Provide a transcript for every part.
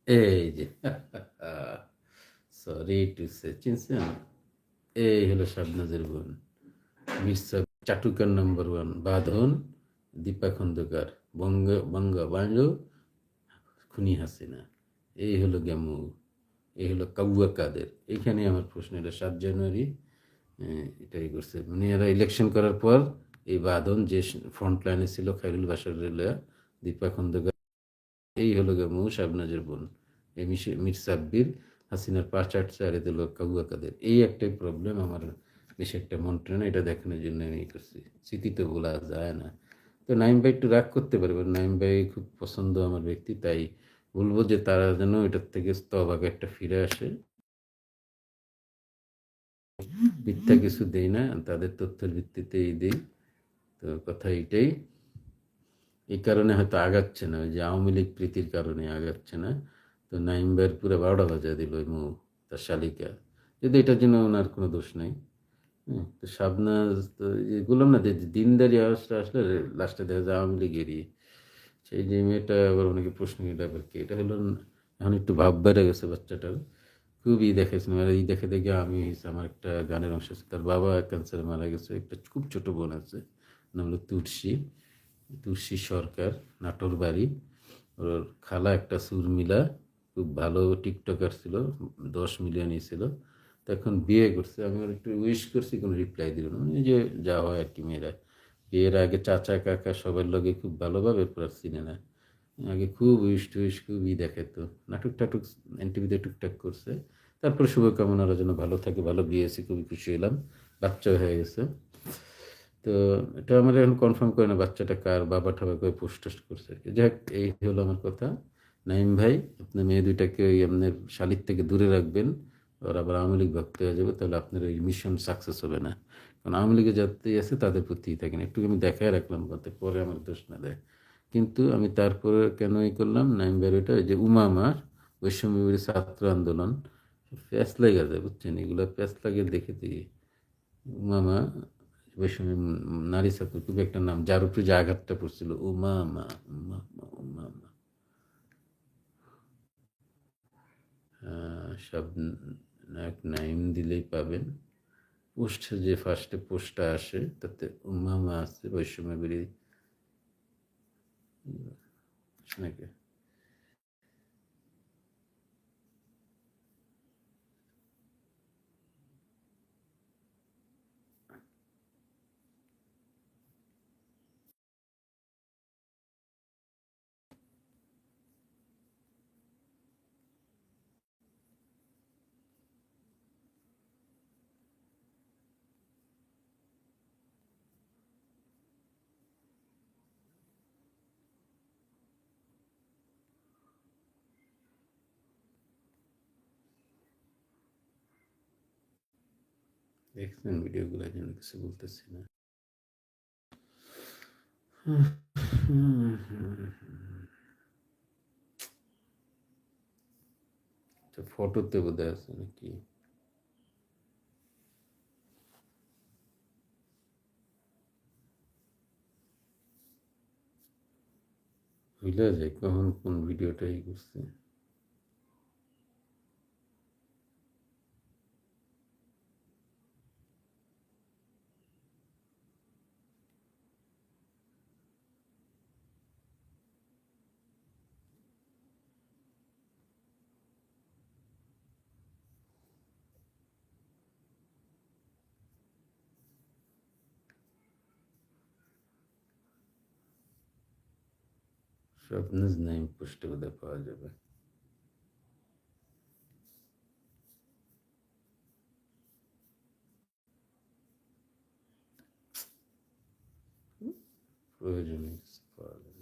এই যে sorry to say চিনছেন? এই হলো শাবনাজের বোন, মির্জা চাটুকার নাম্বার 1, বাঁধন, দীপা খন্দকার, বঙ্গবন্ধু, খুনি হাসিনা। এই হলো গ্যামু, এই হলো কাউয়া কাদের। এইখানে আমার প্রশ্ন, এটা 7 জানুয়ারি এটাই করছে, মানে এরা ইলেকশন করার পর এই বাঁধন যে ফ্রন্ট লাইনে ছিল, খাইরুল বাসার রেলয়া, দীপা খন্দকার, এই হলো গ্যামু শাবনাজের বোন, এই মির সাব্বির, হাসিনার পা চাটছে, আর এতে লোক কাউয়া কাদের। এই একটাই প্রবলেম আমার, বেশি একটা মন ট্রেনে এটা দেখানোর জন্য আমি করছি। স্মৃতি তো বলা যায় না। তো নাইম ভাই একটু রাগ করতে পারবে, নাইম ভাই খুব পছন্দ আমার ব্যক্তি, তাই বলবো যে তারা যেন এটার থেকে স্তভাগে একটা ফিরে আসে। মিথ্যা কিছু দেই না, তাদের তথ্যের ভিত্তিতেই দিই। তো কথা এইটাই, এই কারণে হয়তো আগাচ্ছে না, ওই যে আওয়ামী লীগ প্রীতির কারণে আগাচ্ছে না। তো নাইম ভাইয়ের পুরো 12টা বাজা দিল ওই তার শালিকা, যদি এটার জন্য ওনার কোনো দোষ নাই। হ্যাঁ, তো শাবনাজ তো বললাম না যে দিনদারি আওয়াজটা আসলে লাস্টে দেখা যায় আওয়ামী লীগেরই। সেই যে মেয়েটা আবার অনেকে প্রশ্ন, এটা আবার কি, এটা হলো এখন একটু ভাব বেড়ে গেছে বাচ্চাটার, খুবই দেখেছি। মানে এই দেখে দেখে আমি হয়েছে, আমার একটা গানের অংশ আছে, তার বাবা ক্যান্সারে মারা গেছে, একটা খুব ছোট বোন আছে, নাম হলো তুলসী, তুলসী সরকার, নাটোর বাড়ি। ওর খালা একটা সুরমিলা, খুব ভালো টিকটকার ছিল, 10 মিলিয়নই ছিল। তো এখন বিয়ে করছে, আমি ওর একটু উইশ করছি, কোনো রিপ্লাই দিল না, এই যে যা হয় আর কি মেয়েরা। বিয়ের আগে চাচা কাকা সবার লগে খুব ভালোভাবে পুরো চিনে না, আগে খুব উইশ টুইশ খুবই দেখাতো, নাটক টাটক এনটিভিতে টুকটাক করছে। তারপরে শুভকামনার জন্য, ভালো থাকে, ভালো বিয়েছি, খুবই খুশি হলাম, বাচ্চা হয়ে গেছে। তো এটা আমার এখন কনফার্ম করে না বাচ্চাটা কার, বাবা ঠাবা করে পোস্ট টোস্ট করছে আর কি। যাই হোক, এই হলো আমার কথা। নাইম ভাই, আপনার মেয়ে দুইটাকে ওই আপনার শালির থেকে দূরে রাখবেন, ওর আবার আওয়ামী লীগ ভক্ত হয়ে যাবে, তাহলে আপনার ওই মিশন সাকসেস হবে না। কারণ আওয়ামী লীগে যাতেই আছে তাদের প্রতিই থাকেন, একটু আমি দেখায় রাখলাম যাতে পরে আমার দোষ না দেয়। কিন্তু আমি তারপরে কেন এই করলাম, নাইম ভাইয়ের ওইটা, ওই যে উমামার বৈষম্য বিরোধী ছাত্র আন্দোলন, প্যাঁচ লেগে যায় বুঝছেন, এগুলো প্যাঁচ লাগে দেখে দিই। উমামা বৈষম্য, নারী ছাত্র, খুব একটা নাম, যার উপরে যে আঘাতটা পড়ছিল, উমামা, উমামা, উমামা। সব নায়ক নাইম দিলেই পাবেন। পোস্ট যে ফার্স্টে পোস্টটা আসে তাতে উমামা আছে, বৈষম্য বিরোধী নাকি। দেখছেন ভিডিওগুলো, জন্য কিছু বলতেছি না। ফটোতে বোধ আছে নাকি, ভুলে যায় কখন কোন ভিডিওটাই করছে। স্বপ্নজ নাইম পোস্টে বোধ পাওয়া যাবে। প্রয়োজনীয় কিছু পাওয়া যাবে।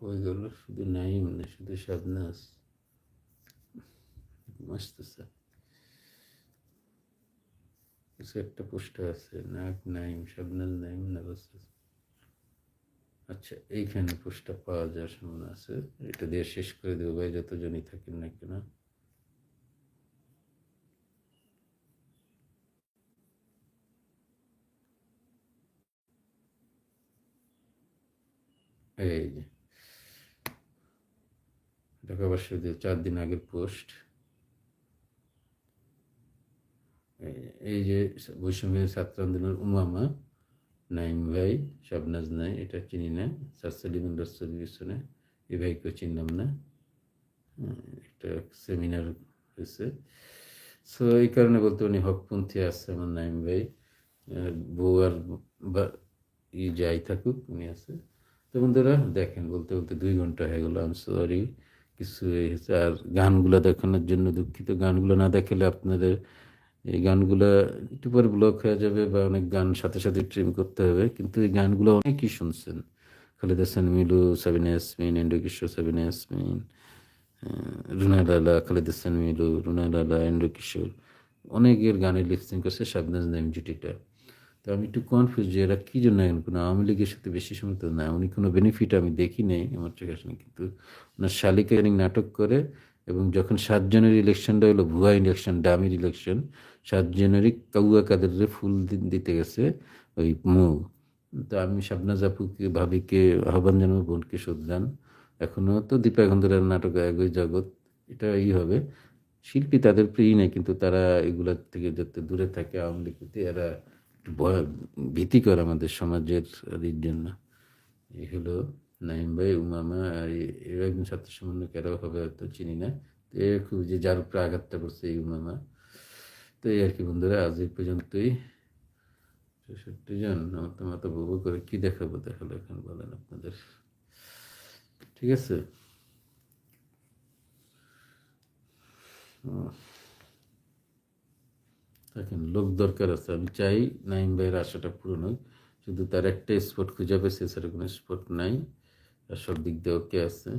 কই গেল? শুধু নাইম না, শুধু শাবনাজ আসতেছে। কিছু একটা পোস্টার আছে, নাক নাইম, শাবনাজ নাইম, নাবাস। আচ্ছা, এইখানে পোস্টটা পাওয়া যাওয়ার সম্ভাবনা আছে। এটা দিয়ে শেষ করে দেবো ভাই, যতজনই থাকেন না কেন। এই যে ঢাকা বিশ্ববিদ্যালয় 4 দিন আগের পোস্ট। এই যে বৈষম্য ছাত্র আন্দোলনের উমামা, নাইম ভাই, শাবনাজ নাই, এটা চিনি না। স্যার সলিমুল রাসূলের পিছনে এই ভাইকেও চিনলাম না। একটা সেমিনার হয়েছে। সো এই কারণে বলতে উনি হকপন্থী আছে আমার নাইম ভাই। বউ আর বা যাই থাকুক, উনি আছে। তো বন্ধুরা দেখেন, বলতে বলতে 2 ঘন্টা হয়ে গেল। আম সরি, কিছু হয়েছে। আর গানগুলো দেখানোর জন্য দুঃখিত। গানগুলো না দেখালে আপনাদের এই গানগুলো একটু পরে ব্লক হয়ে যাবে, বা অনেক গান সাথে সাথে ট্রিম করতে হবে। কিন্তু এই গানগুলো অনেকই শুনছেন। খালেদ হাসান মিলু, সাবিনা ইয়াসমিন, এন্ড্রু কিশোর, সাবিনা ইয়াসমিন, রুনা লালা, খালেদ হাসান মিলু, রুনা লালা, এন্ড্রু কিশোর, অনেকের গানের লিপসিং করছে শাবনাজ নাইম জুটিটা। তো আমি একটু কনফিউজ যে এরা কী জন্য এখন কোনো আওয়ামী লীগের সাথে বেশি সময় তো না, উনি কোনো বেনিফিট আমি দেখি নেই আমার চোখের সামনে। কিন্তু ওনার শালিকা নাটক করে, এবং যখন 7 জানুয়ারি ইলেকশনটা হলো ভুয়া ইলেকশন, ডামির ইলেকশন, 7 জানুয়ারি কাউয়া কাদেরে ফুল দিতে গেছে ওই মৌ। তো আমি শাবনাজ আপুকে, ভাবিকে আহ্বান জানাবো, বোনকে শোধরান। এখনও তো দীপা গন্ধরার নাটক একই জগৎ, এটা হবে। শিল্পী তাদের প্রিয় নেই, কিন্তু তারা এগুলোর থেকে যাতে দূরে থাকে। আওয়ামী লীগ প্রতি এরা একটু ভীতিকর আমাদের সমাজের জন্য। এই হলো নাইম ভাই, উমামা। আর এরা একজন ছাত্র সমন্বয়ক, এরাও হবে হয়তো, চিনি না। তো এ খুব যে যার উপরে আঘাতটা করছে এই উমামা। তো এই আর কি বন্ধুরা, আজ এই পর্যন্তই। 66 জন আমার তো মাথা বউ করে কি দেখাবো, দেখালো এখন বলেন আপনাদের। ঠিক আছে। দেখেন, লোক দরকার আছে। আমি চাই নাইম ভাইয়ের আশাটা পূরণ হোক। শুধু তার একটা স্পট খুঁজে পেয়েছে, এছাড়া কোনো স্পট নাই। আর সব দিক দিয়ে ওকে আছে।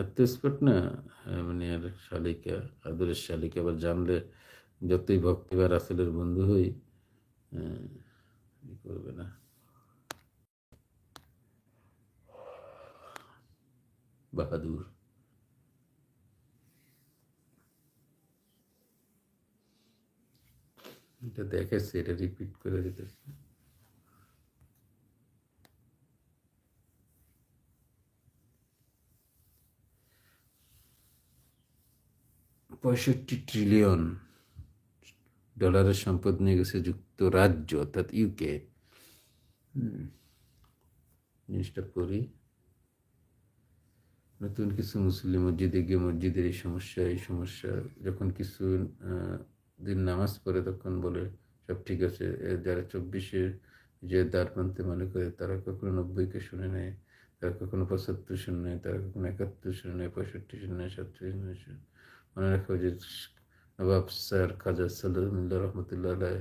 এত স্পট না, মানে আর শালিকা, আদরের শালিকা। আবার জানলে যতই ভক্তি বা রাসেলের বন্ধু হই, করবে না। বাহাদুর। এটা দেখাচ্ছে, এটা রিপিট করে দিতেছে। 65 ট্রিলিয়ন ডলারের সম্পদ নিয়ে গেছে যুক্তরাজ্য, অর্থাৎ ইউকে। জিনিসটা পড়ি। নতুন কিছু মুসলিম মসজিদে গিয়ে মসজিদের এই সমস্যা যখন কিছু দিন নামাজ পড়ে, তখন বলে সব ঠিক আছে। যারা 24-এ যে দ্বার মানতে মনে করে, তারা কখনো 90-কে শুনে নেয়, তারা কখনো 75 শুনে নেয়, তারা কখনো 71 শুনে নেয়, 65 শুনে নেয়, 47 শুনে। মনে রাখা যে নবাব স্যার খাজা সালামুল্লাহ রহমতুল্লাহ আলাইহ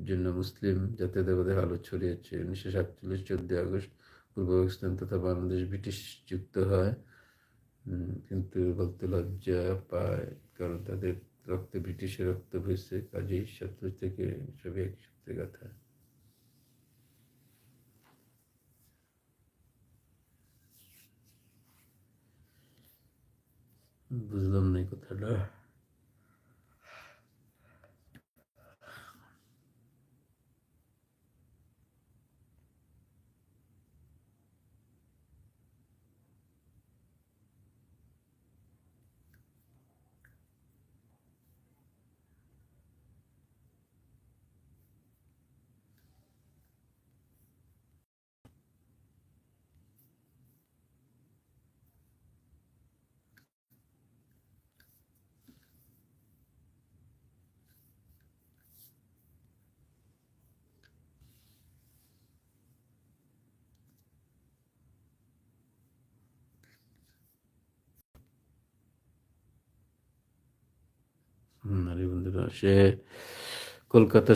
জন্য মুসলিম জাতীয়তাবাদের আলো ছড়িয়েছে। 1947 14 আগস্ট পূর্ব পাকিস্তান তথা বাংলাদেশ ব্রিটিশ যুক্ত হয়। কিন্তু বলতে লজ্জা পায়, কারণ তাদের রক্তে ব্রিটিশের রক্ত বইছে, কাজেই 47 থেকে সবই এক সূত্রে গাথা। বুঝলাম না এই কথাটা। আরে বন্ধুরা, সে কলকাতা